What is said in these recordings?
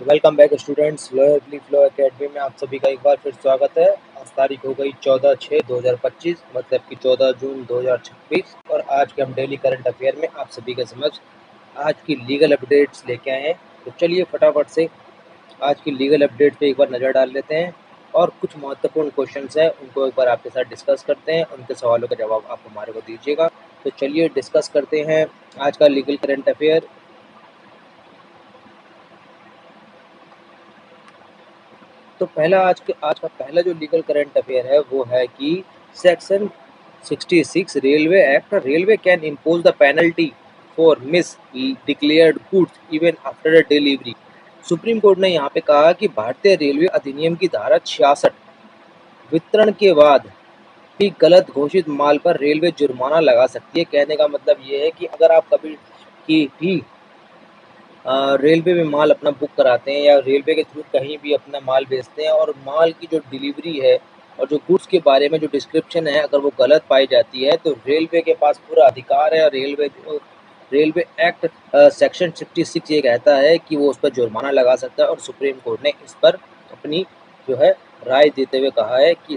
Welcome back students. Lawyerly Flow Academy में आप सभी का एक बार फिर स्वागत है। आज तारीख हो गई 14/6/2025 मतलब कि 14 जून 2026 और आज के हम डेली करंट अफेयर में आप सभी के समझ आज की लीगल अपडेट्स लेके आए हैं। तो चलिए फटाफट से आज की लीगल अपडेट पे एक बार नज़र डाल लेते हैं और कुछ महत्वपूर्ण क्वेश्चंस हैं उनको एक बार आपके साथ डिस्कस करते हैं। उनके सवालों का जवाब आप हमारे को दीजिएगा। तो चलिए डिस्कस करते हैं आज का लीगल करंट अफेयर। तो आज का पहला जो लीगल करंट अफेयर है वो है कि section 66 railway act, railway can impose the penalty for miss declared goods even after delivery. Supreme court ने यहाँ पे कहा कि भारतीय रेलवे अधिनियम की धारा 66 वितरण के बाद भी गलत घोषित माल पर रेलवे जुर्माना लगा सकती है। कहने का मतलब ये है कि अगर आप कभी की भी रेलवे में माल अपना बुक कराते हैं या रेलवे के थ्रू कहीं भी अपना माल भेजते हैं और माल की जो डिलीवरी है और जो गुड्स के बारे में जो डिस्क्रिप्शन है अगर वो गलत पाई जाती है तो रेलवे के पास पूरा अधिकार है। और रेलवे एक्ट सेक्शन 66 ये कहता है कि वो उस पर जुर्माना लगा सकता है और सुप्रीम कोर्ट ने इस पर अपनी जो है राय देते हुए कहा है कि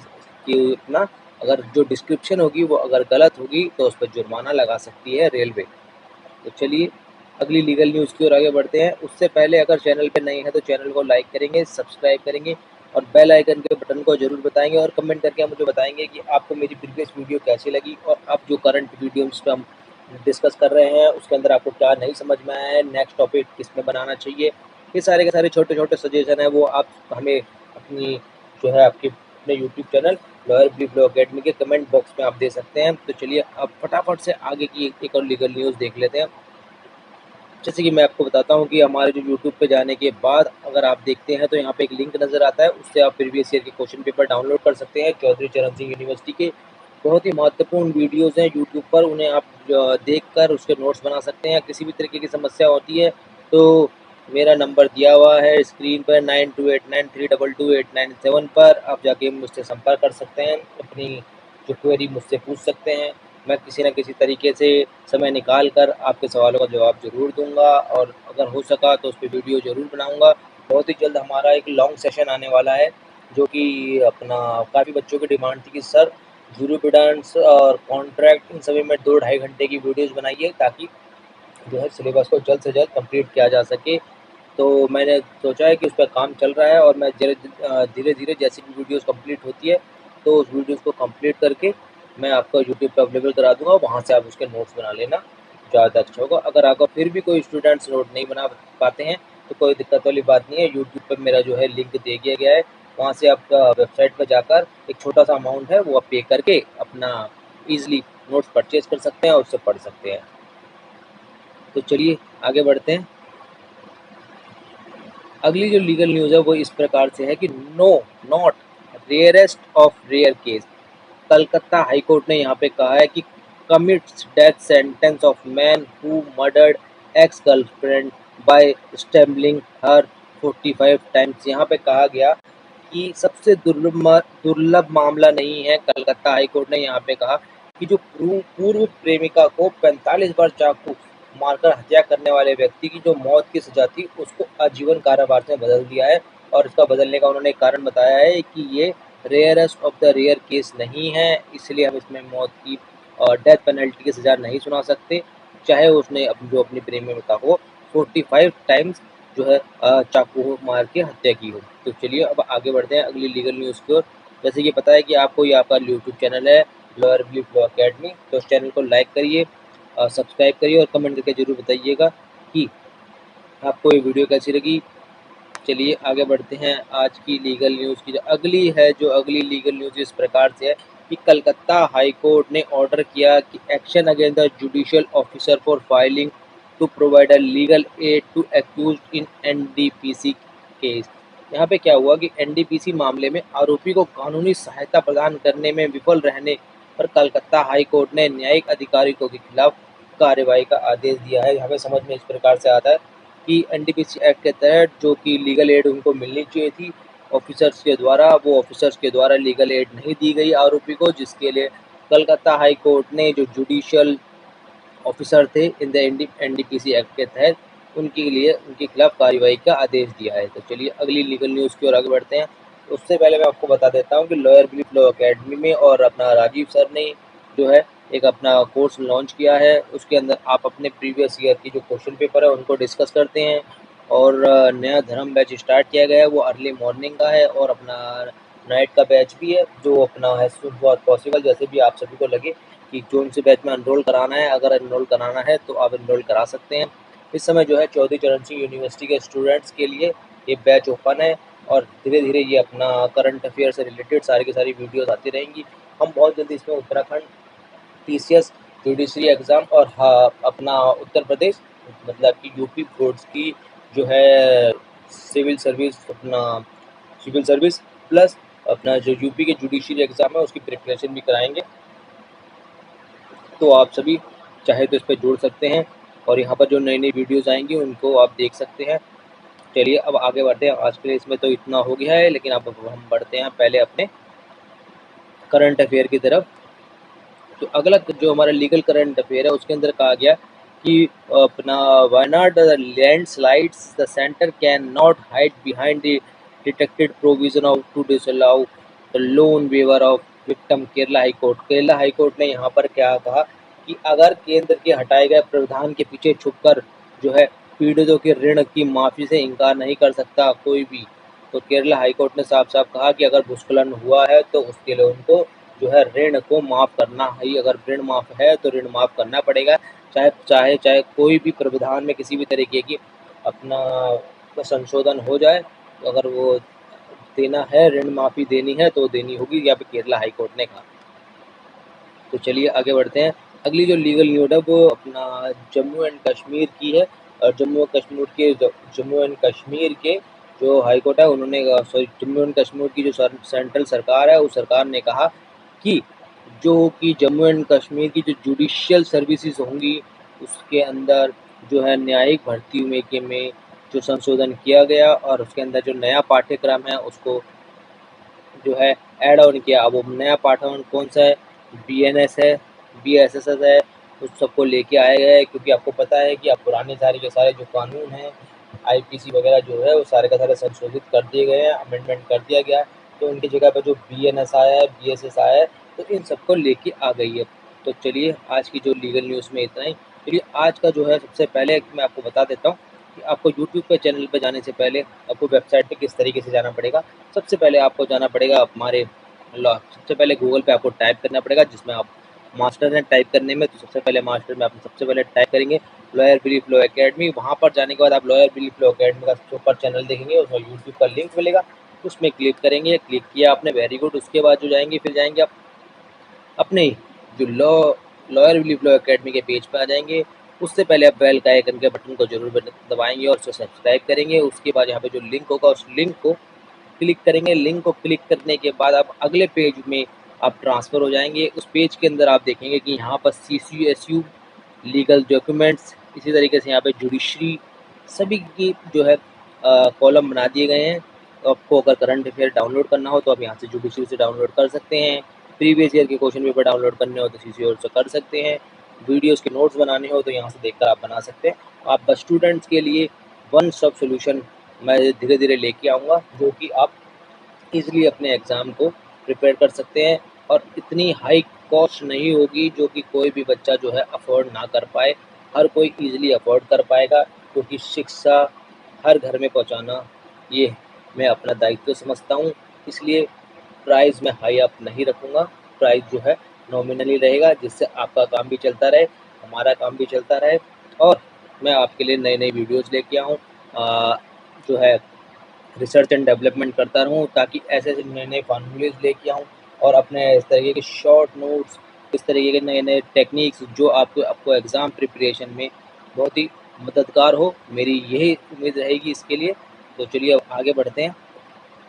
अपना अगर जो डिस्क्रिप्शन होगी वो अगर गलत होगी तो उस पर जुर्माना लगा सकती है रेलवे। तो चलिए अगली लीगल न्यूज़ की ओर आगे बढ़ते हैं। उससे पहले अगर चैनल पे नए हैं तो चैनल को लाइक करेंगे, सब्सक्राइब करेंगे और बेल आइकन के बटन को जरूर बताएंगे और कमेंट करके आप मुझे बताएंगे कि आपको मेरी प्रीवियस वीडियो कैसी लगी और अब जो करंट वीडियोस पे हम डिस्कस कर रहे हैं उसके अंदर आपको क्या नहीं समझ में आया है, नेक्स्ट टॉपिक किस में बनाना चाहिए। ये सारे के सारे छोटे छोटे सजेशन है वो आप हमें अपनी जो है आपके अपने यूट्यूब चैनल लॉयर ब्ली फ्लो अकेडमी के कमेंट बॉक्स में आप दे सकते हैं। तो चलिए अब फटाफट से आगे की एक और लीगल न्यूज़ देख लेते हैं। जैसे कि मैं आपको बताता हूँ कि हमारे जो यूट्यूब पे जाने के बाद अगर आप देखते हैं तो यहाँ पे एक लिंक नज़र आता है, उससे आप प्रीवियस ईयर के क्वेश्चन पेपर डाउनलोड कर सकते हैं। चौधरी चरण सिंह यूनिवर्सिटी के बहुत ही महत्वपूर्ण वीडियोज़ हैं यूट्यूब पर, उन्हें आप देख कर उसके नोट्स बना सकते हैं। किसी भी तरीके की समस्या होती है तो मेरा नंबर दिया हुआ है स्क्रीन पर 9289322897 पर आप जाके मुझसे संपर्क कर सकते हैं। अपनी जो क्वेरी मुझसे पूछ सकते हैं, मैं किसी न किसी तरीके से समय निकाल कर आपके सवालों का जवाब ज़रूर दूंगा और अगर हो सका तो उस पर वीडियो ज़रूर बनाऊंगा। बहुत ही जल्द हमारा एक लॉन्ग सेशन आने वाला है जो कि अपना काफ़ी बच्चों की डिमांड थी कि सर जूरिप्रूडेंस और कॉन्ट्रैक्ट इन सभी में 2-2.5 घंटे की वीडियोज़ बनाइए ताकि जो है सिलेबस को जल्द से जल्द कंप्लीट किया जा सके। तो मैंने सोचा है कि उस पर काम चल रहा है और मैं धीरे धीरे जैसी भी वीडियोस कंप्लीट होती है तो उस वीडियोस को कंप्लीट करके मैं आपको यूट्यूब पर अवेलेबल करा दूंगा। वहाँ से आप उसके नोट्स बना लेना, ज़्यादा अच्छा होगा। अगर आपका फिर भी कोई स्टूडेंट्स नोट नहीं बना पाते हैं तो कोई दिक्कत वाली बात नहीं है, यूट्यूब पर मेरा जो है लिंक दे दिया गया है, वहाँ से आप वेबसाइट पर जाकर एक छोटा सा अमाउंट है वो आप पे करके अपना ईजिली नोट्स परचेज कर सकते हैं और उससे पढ़ सकते हैं। तो चलिए आगे बढ़ते हैं। अगली जो लीगल न्यूज़ है वो इस प्रकार से है कि no not rarest of rare case. Calcutta high court ने यहाँ पे कहा है कि commits death sentence of man who murdered ex girlfriend by stabbing her 45 times. यहाँ पे कहा गया कि सबसे दुर्लभ मामला नहीं है। कलकत्ता हाई कोर्ट ने यहाँ पे कहा कि जो पूर्व प्रेमिका को 45 बार चाकू मारकर हत्या करने वाले व्यक्ति की जो मौत की सजा थी उसको आजीवन कारावास में बदल दिया है। और इसका बदलने का उन्होंने कारण बताया है कि ये rarest of the rare case नहीं है, इसलिए हम इसमें मौत की और डेथ पेनल्टी की सज़ा नहीं सुना सकते, चाहे उसने जो अपनी प्रेमिका को 45 टाइम्स जो है चाकू मार के हत्या की हो। तो चलिए अब आगे बढ़ते हैं अगली लीगल न्यूज़ की ओर। जैसे कि पता है कि आपको ये आपका यूट्यूब चैनल है लॉयर ब्ली फ्लो अकेडमी, तो उस चैनल को लाइक करिए, सब्सक्राइब करिए और कमेंट करके ज़रूर बताइएगा कि आपको ये वीडियो कैसी लगी। चलिए आगे बढ़ते हैं आज की लीगल न्यूज़ की जो अगली लीगल न्यूज़ इस प्रकार से है कि कलकत्ता हाई कोर्ट ने ऑर्डर किया कि action against the judicial officer for filing to provide a legal aid to accused in NDPC case. यहाँ पे क्या हुआ कि एनडीपीसी मामले में आरोपी को कानूनी सहायता प्रदान करने में विफल रहने पर कलकत्ता हाई कोर्ट ने न्यायिक अधिकारियों के खिलाफ कार्रवाई का आदेश दिया है। यहाँ पे समझ में इस प्रकार से आता है कि एनडीपीसी एक्ट के तहत जो कि लीगल एड उनको मिलनी चाहिए थी ऑफिसर्स के द्वारा, वो ऑफिसर्स के द्वारा लीगल एड नहीं दी गई आरोपी को, जिसके लिए कलकत्ता हाई कोर्ट ने जो जुडिशियल ऑफिसर थे इन द एनडीपीसी एक्ट के तहत उनके लिए उनके खिलाफ कार्रवाई का आदेश दिया है। तो चलिए अगली लीगल न्यूज़ की ओर आगे बढ़ते हैं। उससे पहले मैं आपको बता देता हूँ कि लॉयर बिलीफ लॉ अकेडमी में और अपना राजीव सर ने जो है एक अपना कोर्स लॉन्च किया है। उसके अंदर आप अपने प्रीवियस ईयर की जो क्वेश्चन पेपर है उनको डिस्कस करते हैं। और नया धर्म बैच स्टार्ट किया गया है, वो अर्ली मॉर्निंग का है और अपना नाइट का बैच भी है, जो अपना है सून बहुत पॉसिबल, जैसे भी आप सभी को लगे कि कौन से बैच में एनरोल कराना है। अगर एनरोल कराना है तो आप एनरोल करा सकते हैं। इस समय जो है चौधरी चरण सिंह यूनिवर्सिटी के स्टूडेंट्स के लिए ये बैच ओपन है और धीरे धीरे ये अपना करंट अफेयर से रिलेटेड सारी की सारी वीडियोस आती रहेंगी। हम बहुत जल्दी इसमें उत्तराखंड टीसीएस जुडिशरी एग्ज़ाम और हाँ अपना उत्तर प्रदेश मतलब कि यूपी बोर्ड्स की जो है सिविल सर्विस अपना सिविल सर्विस प्लस अपना जो यूपी के जुडिशरी एग्ज़ाम है उसकी प्रिपरेशन भी कराएंगे। तो आप सभी चाहे तो इस पर जुड़ सकते हैं और यहाँ पर जो नई नई वीडियोज़ आएंगी उनको आप देख सकते हैं। चलिए अब आगे बढ़ते हैं। आज के लिए इसमें तो इतना हो गया है, लेकिन अब हम बढ़ते हैं पहले अपने करंट अफेयर की तरफ। तो अगला जो हमारा लीगल करंट अफेयर है उसके अंदर कहा गया कि अपना Wayanad landslides the centre can not hide behind the detected provision of to disallow the loan waiver of victim. Kerala high court ने यहाँ पर क्या कहा कि अगर केंद्र के हटाए गए प्रावधान के पीछे छुपकर जो है पीड़ितों के ऋण की माफ़ी से इनकार नहीं कर सकता कोई भी। तो केरला हाई कोर्ट ने साफ साफ कहा कि अगर भूस्खलन हुआ है तो उसके लिए उनको जो है ऋण को माफ़ करना ही, अगर ऋण माफ़ है तो ऋण माफ़ करना पड़ेगा, चाहे चाहे चाहे कोई भी प्रावधान में किसी भी तरीके की अपना संशोधन हो जाए। तो अगर वो देना है, ऋण माफ़ी देनी है तो देनी होगी, यहाँ पे केरला हाई कोर्ट ने कहा। तो चलिए आगे बढ़ते हैं। अगली जो लीगल न्यूज़ है वो अपना जम्मू एंड कश्मीर की है और जम्मू एंड कश्मीर के जो हाई कोर्ट है उन्होंने जम्मू एंड कश्मीर की जो सेंट्रल सरकार है उस सरकार ने कहा कि जम्मू एंड कश्मीर की जो जुडिशियल सर्विसेज होंगी उसके अंदर जो है न्यायिक भर्ती में जो संशोधन किया गया और उसके अंदर जो नया पाठ्यक्रम है उसको जो है ऐड ऑन किया। अब वो नया पाठ्यक्रम कौन सा है? बीएनएस है, बीएसएसएस है, उस सबको लेके आया गया है, क्योंकि आपको पता है कि अब पुराने सारे के सारे जो कानून हैं आईपीसी वगैरह जो है वो सारे का सारे संशोधित कर दिए गए हैं, अमेंडमेंट कर दिया गया है। तो उनकी जगह पर जो बीएनएस आया है, बीएसएस आया है, तो इन सबको लेके आ गई है। तो चलिए आज की जो लीगल न्यूज़ में इतना ही। चलिए आज का जो है सबसे पहले मैं आपको बता देता हूँ कि आपको यूट्यूब पे चैनल पे जाने से पहले आपको वेबसाइट पे किस तरीके से जाना पड़ेगा। सबसे पहले आपको जाना पड़ेगा हमारे सबसे पहले गूगल पे आपको टाइप करना पड़ेगा, जिसमें आप मास्टर हैं टाइप करने में। तो सबसे पहले मास्टर में आप सबसे पहले टाइप करेंगे लॉयर बिलीफ लॉ एकेडमी। वहाँ पर जाने के बाद आप लॉयर बिलीफ लॉ एकेडमी का सबसे ऊपर चैनल देखेंगे, उसमें यूट्यूब का लिंक मिलेगा, उसमें क्लिक करेंगे। क्लिक किया आपने, वेरी गुड। उसके बाद जो जाएंगे फिर जाएंगे आप अपने जो लॉयर बिलीफ लॉ एकेडमी के पेज पर आ जाएंगे। उससे पहले आप बेल का आइकन के बटन को जरूर दबाएंगे और उसे सब्सक्राइब करेंगे। उसके बाद यहाँ पे जो लिंक होगा उस लिंक को क्लिक करेंगे। लिंक को क्लिक करने के बाद आप अगले पेज में आप ट्रांसफ़र हो जाएंगे। उस पेज के अंदर आप देखेंगे कि यहाँ पर CCSU लीगल डॉक्यूमेंट्स, इसी तरीके से यहाँ पे जुडिशरी सभी की जो है कॉलम बना दिए गए हैं। तो आपको अगर करंट अफेयर डाउनलोड करना हो तो आप यहाँ से जुडिशरी से डाउनलोड कर सकते हैं। प्रीवियस ईयर के क्वेश्चन पेपर डाउनलोड करने हो तो CCSU से कर सकते हैं। वीडियोज़ के नोट्स बनाने हो तो यहाँ से देखकर आप बना सकते हैं। आप स्टूडेंट्स के लिए वन स्टॉप सोल्यूशन मैं धीरे धीरे लेके आऊँगा, जो कि आप ईज़िली अपने एग्ज़ाम को प्रिपेयर कर सकते हैं और इतनी हाई कॉस्ट नहीं होगी जो कि कोई भी बच्चा जो है अफ़ोर्ड ना कर पाए। हर कोई ईज़िली अफ़ोर्ड कर पाएगा, क्योंकि शिक्षा हर घर में पहुंचाना ये मैं अपना दायित्व समझता हूं। इसलिए प्राइस मैं हाई अप नहीं रखूँगा, प्राइस जो है नॉमिनली रहेगा, जिससे आपका काम भी चलता रहे, हमारा काम भी चलता रहे और मैं आपके लिए नई वीडियोज़ लेके आऊँ, जो है रिसर्च एंड डेवलपमेंट करता रहूँ, ताकि ऐसे ऐसे नए नए फार्मूलेज लेके आऊँ और अपने इस तरीके के शॉर्ट नोट्स, इस तरीके के नए नए टेक्निक्स जो आपको एग्ज़ाम प्रिपरेशन में बहुत ही मददगार हो। मेरी यही उम्मीद रहेगी इसके लिए। तो चलिए अब आगे बढ़ते हैं।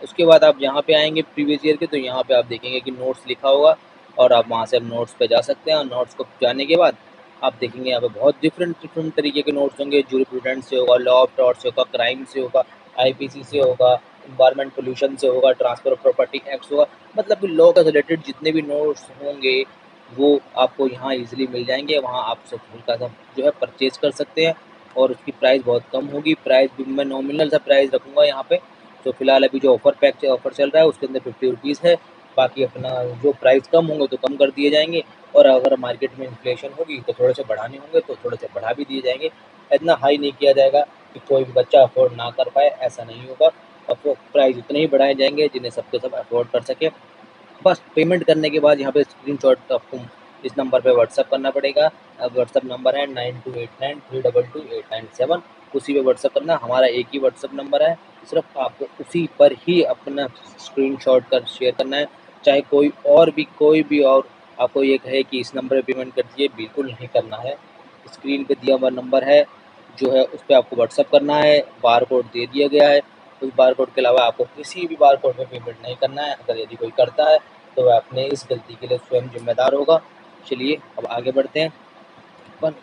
उसके बाद आप यहाँ पे आएंगे प्रीवियस ईयर के, तो यहाँ पे आप देखेंगे कि नोट्स लिखा होगा और आप वहाँ से नोट्स पे जा सकते हैं। और नोट्स को जाने के बाद आप देखेंगे यहाँ पे बहुत डिफरेंट तरीके के नोट्स होंगे। जूरिप्रूडेंस से होगा, लॉ ऑफ टॉर्ट से होगा, क्राइम से होगा, आईपीसी से होगा, इन्वायरमेंट पोल्यूशन से होगा, ट्रांसफर ऑफ प्रॉपर्टी एक्ट होगा। मतलब कि लॉ का रिलेटेड जितने भी नोट्स होंगे वो आपको यहाँ ईजिली मिल जाएंगे। वहाँ आप सब हल्का सा जो है परचेज कर सकते हैं और उसकी प्राइस बहुत कम होगी। प्राइस भी मैं नॉमिनल सा प्राइस रखूँगा यहाँ पे। तो फिलहाल अभी जो ऑफर चल रहा है उसके अंदर 50 रुपीज़ है। बाकी अपना जो प्राइस कम होंगे तो कम कर दिए जाएंगे, और अगर मार्केट में इन्फ्लेशन होगी तो थोड़े से बढ़ाने होंगे तो थोड़े से बढ़ा भी दिए जाएंगे। इतना हाई नहीं किया जाएगा कि कोई भी बच्चा अफोर्ड ना कर पाए, ऐसा नहीं होगा। अब प्राइस उतने ही बढ़ाए जाएंगे जिन्हें सबके सब अफोर्ड कर सके। बस पेमेंट करने के बाद यहाँ पे स्क्रीनशॉट आपको इस नंबर पे व्हाट्सअप करना पड़ेगा। व्हाट्सअप नंबर है 9289322897। उसी पे व्हाट्सअप करना। हमारा एक ही व्हाट्सअप नंबर है, सिर्फ आपको उसी पर ही अपना स्क्रीनशॉट कर शेयर करना है। चाहे कोई भी और आपको ये कहे कि इस नंबर पे पेमेंट कर दीजिए, बिल्कुल नहीं करना है। स्क्रीन पे दिया हुआ नंबर है जो है उस पर आपको व्हाट्सअप करना है। बार कोड दे दिया गया है, उस बार कोड के अलावा आपको किसी भी बार कोड में पेमेंट नहीं करना है। अगर यदि कोई करता है तो वह अपने इस गलती के लिए स्वयं जिम्मेदार होगा। चलिए अब आगे बढ़ते हैं।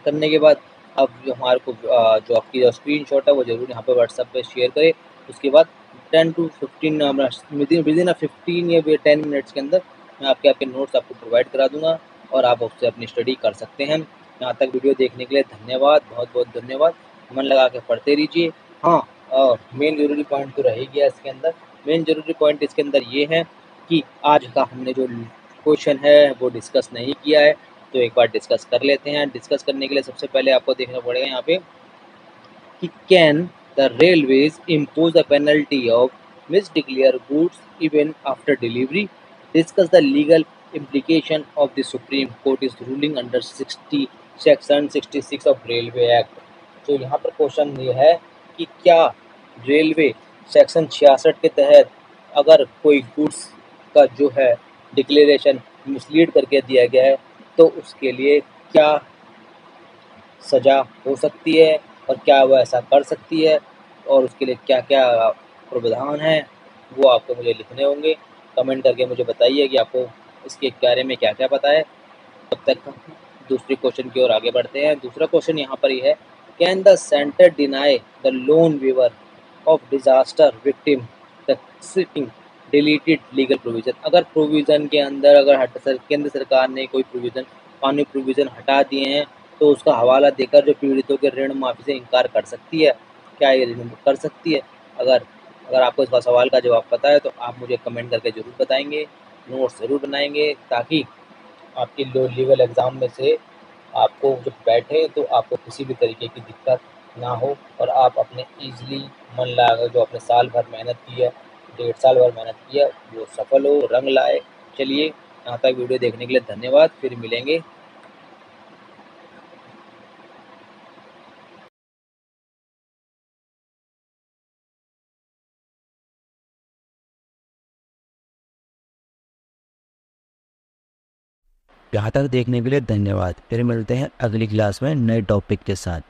करने के बाद अब जो हमारे को जो आपकी जो स्क्रीनशॉट है वो ज़रूर यहाँ पे व्हाट्सएप पे शेयर करें। उसके बाद 10 टू 15 विदिन 15 या 10 मिनट्स के अंदर मैं आपके नोट्स आपको प्रोवाइड करा दूँगा और आप उससे अपनी स्टडी कर सकते हैं। यहाँ तक वीडियो देखने के लिए धन्यवाद, बहुत बहुत धन्यवाद। मन लगा के पढ़ते रहिए। हाँ, मेन ज़रूरी पॉइंट तो रह ही गया इसके अंदर। मेन ज़रूरी पॉइंट इसके अंदर ये है कि आज का हमने जो क्वेश्चन है वो डिस्कस नहीं किया है, तो एक बार डिस्कस कर लेते हैं। डिस्कस करने के लिए सबसे पहले आपको देखना पड़ेगा यहाँ पे कि can the railways impose the penalty of misdeclare goods even after delivery. Discuss the legal implication of the Supreme Court's ruling under 60 section 66 of railway act. तो यहाँ पर क्वेश्चन ये है कि क्या रेलवे सेक्शन 66 के तहत अगर कोई गुड्स का जो है डिक्लेरेशन मिसलीड करके दिया गया है तो उसके लिए क्या सज़ा हो सकती है और क्या वह ऐसा कर सकती है, और उसके लिए क्या-क्या प्रावधान हैं, वो आपको मुझे लिखने होंगे। कमेंट करके मुझे बताइए कि आपको इसके बारे में क्या-क्या पता है। तब तक दूसरे क्वेश्चन की ओर आगे बढ़ते हैं। दूसरा क्वेश्चन यहाँ पर ये है, can the centre deny the loan waiver of disaster victim the citing deleted legal provision. अगर प्रोविज़न के अंदर अगर केंद्र सरकार ने कोई प्रोविज़न कानूनी प्रोविज़न हटा दिए हैं तो उसका हवाला देकर जो पीड़ितों के ऋण माफ़ी से इनकार कर सकती है। क्या ये कर सकती है? अगर अगर आपको इसका सवाल का जवाब पता है तो आप मुझे कमेंट करके ज़रूर बताएंगे। नोट्स ज़रूर बनाएंगे ताकि आपकी लीगल एग्ज़ाम में से आपको जब बैठे तो आपको किसी भी तरीके की दिक्कत ना हो और आप अपने ईज़िली मन लगा जो आपने साल भर मेहनत की है, 1.5 साल भर मेहनत की है, वो सफल हो, रंग लाए। चलिए, यहाँ तक वीडियो देखने के लिए धन्यवाद। फिर मिलेंगे। यहाँ तक देखने के लिए धन्यवाद। फिर मिलते हैं अगली क्लास में नए टॉपिक के साथ।